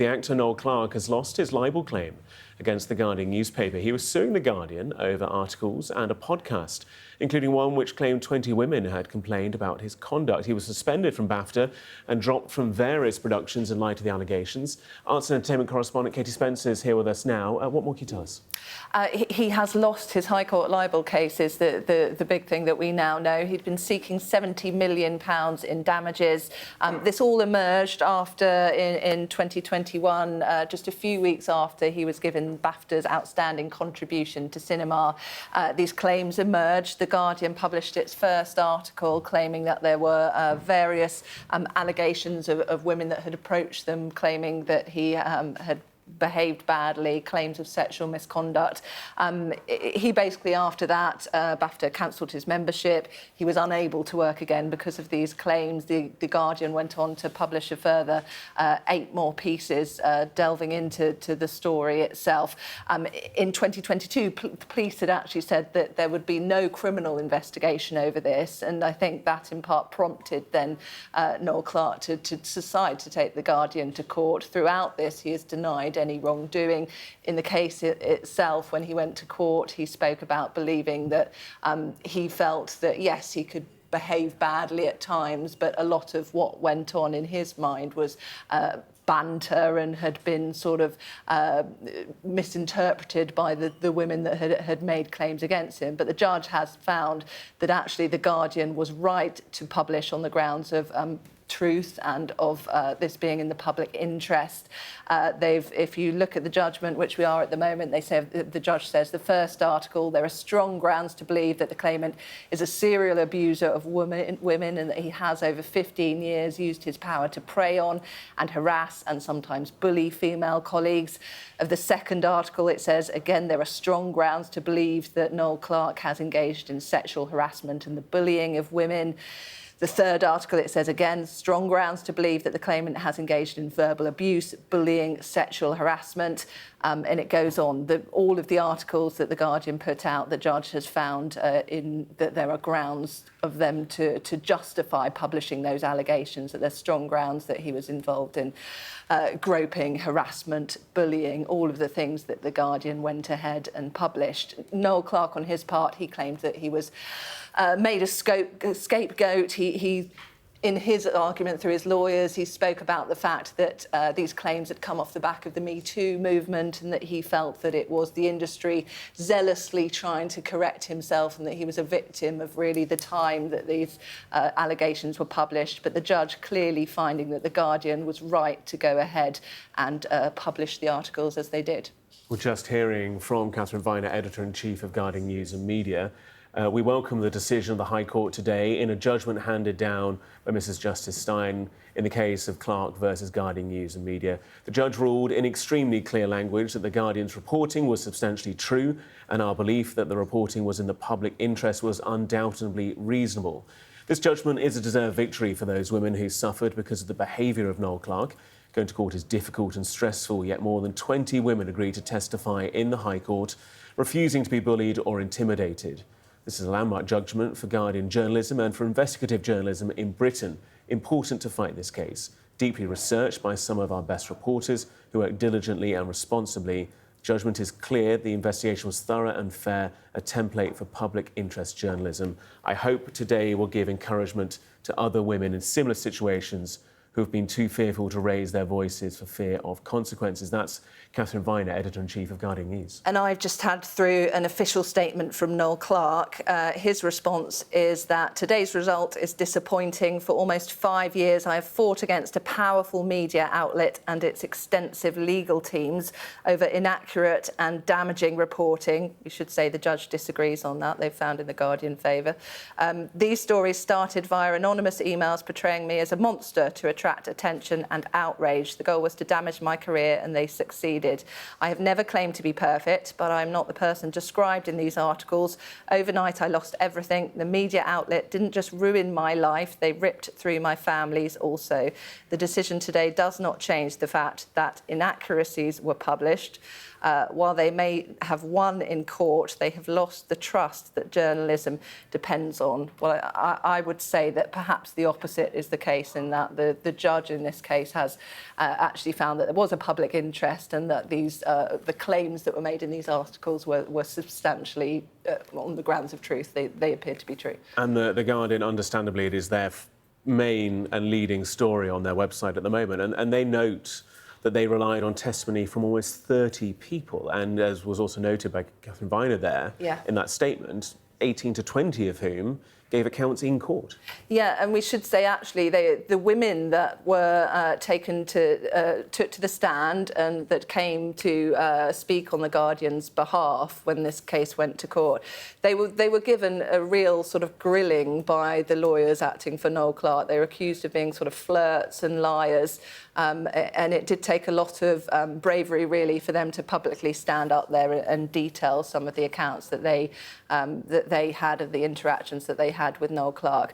The actor Noel Clarke has lost his libel claim against the Guardian newspaper. He was suing the Guardian over articles and a podcast, including one which claimed 20 women had complained about his conduct. He was suspended from BAFTA and dropped from various productions in light of the allegations. Arts and entertainment correspondent Katie Spencer is here with us now. What more can you tell us? He has lost his High Court libel case, is the big thing that we now know. He'd been seeking £70 million in damages. This all emerged after, in 2021, just a few weeks after he was given BAFTA's outstanding contribution to cinema. These claims emerged. The Guardian published its first article claiming that there were various allegations of women that had approached them, claiming that he had behaved badly, claims of sexual misconduct. He basically, after that, BAFTA cancelled his membership. He was unable to work again because of these claims. The Guardian went on to publish a further 8 more pieces delving into the story itself. In 2022, the police had actually said that there would be no criminal investigation over this, and I think that in part prompted then Noel Clarke to decide to take the Guardian to court. Throughout this, he has denied any wrongdoing. In the case itself, when he went to court, he spoke about believing that he felt that, yes, he could behave badly at times, but a lot of what went on in his mind was banter and had been sort of misinterpreted by the women that had made claims against him. But the judge has found that actually the Guardian was right to publish on the grounds of truth and of this being in the public interest. If you look at the judgment, which we are at the moment, they say, the judge says, the first article, there are strong grounds to believe that the claimant is a serial abuser of women and that he has over 15 years used his power to prey on and harass and sometimes bully female colleagues. Of the second article, it says, again, there are strong grounds to believe that Noel Clarke has engaged in sexual harassment and the bullying of women. The third article, it says, again, strong grounds to believe that the claimant has engaged in verbal abuse, bullying, sexual harassment, and it goes on. All of the articles that the Guardian put out, the judge has found that there are grounds of them to justify publishing those allegations, that there's strong grounds that he was involved in groping, harassment, bullying, all of the things that the Guardian went ahead and published. Noel Clarke, on his part, he claimed that he was made a scapegoat. He, in his argument through his lawyers, he spoke about the fact that these claims had come off the back of the Me Too movement and that he felt that it was the industry zealously trying to correct himself and that he was a victim of really the time that these allegations were published. But the judge clearly finding that the Guardian was right to go ahead and publish the articles as they did. We're just hearing from Catherine Viner, Editor-in-Chief of Guardian News and Media. We welcome the decision of the High Court today in a judgment handed down by Mrs Justice Stein in the case of Clarke versus Guardian News and Media. The judge ruled in extremely clear language that the Guardian's reporting was substantially true and our belief that the reporting was in the public interest was undoubtedly reasonable. This judgment is a deserved victory for those women who suffered because of the behaviour of Noel Clarke. Going to court is difficult and stressful, yet more than 20 women agreed to testify in the High Court, refusing to be bullied or intimidated. This is a landmark judgment for Guardian journalism and for investigative journalism in Britain. Important to fight this case. Deeply researched by some of our best reporters who work diligently and responsibly. Judgment is clear. The investigation was thorough and fair, a template for public interest journalism. I hope today will give encouragement to other women in similar situations who have been too fearful to raise their voices for fear of consequences. That's Catherine Viner, Editor-in-Chief of Guardian News. And I've just had through an official statement from Noel Clarke. His response is that today's result is disappointing. For almost 5 years, I have fought against a powerful media outlet and its extensive legal teams over inaccurate and damaging reporting. You should say the judge disagrees on that. They've found in the Guardian favour. These stories started via anonymous emails portraying me as a monster to attract attention and outrage. The goal was to damage my career, and they succeeded. I have never claimed to be perfect, but I'm not the person described in these articles. Overnight, I lost everything. The media outlet didn't just ruin my life, they ripped through my family's also. The decision today does not change the fact that inaccuracies were published. While they may have won in court, they have lost the trust that journalism depends on. Well, I would say that perhaps the opposite is the case, in that the the judge in this case has actually found that there was a public interest and that the claims that were made in these articles were substantially on the grounds of truth. They appeared to be true. And the Guardian, understandably, it is their main and leading story on their website at the moment, and they note that they relied on testimony from almost 30 people, and as was also noted by Catherine Viner there in that statement, 18 to 20 of whom gave accounts in court. Yeah, and we should say actually the women that were taken to the stand and that came to speak on the Guardian's behalf when this case went to court, they were given a real sort of grilling by the lawyers acting for Noel Clarke. They were accused of being sort of flirts and liars, and it did take a lot of bravery really for them to publicly stand up there and detail some of the accounts that they had of the interactions that they had with Noel Clarke.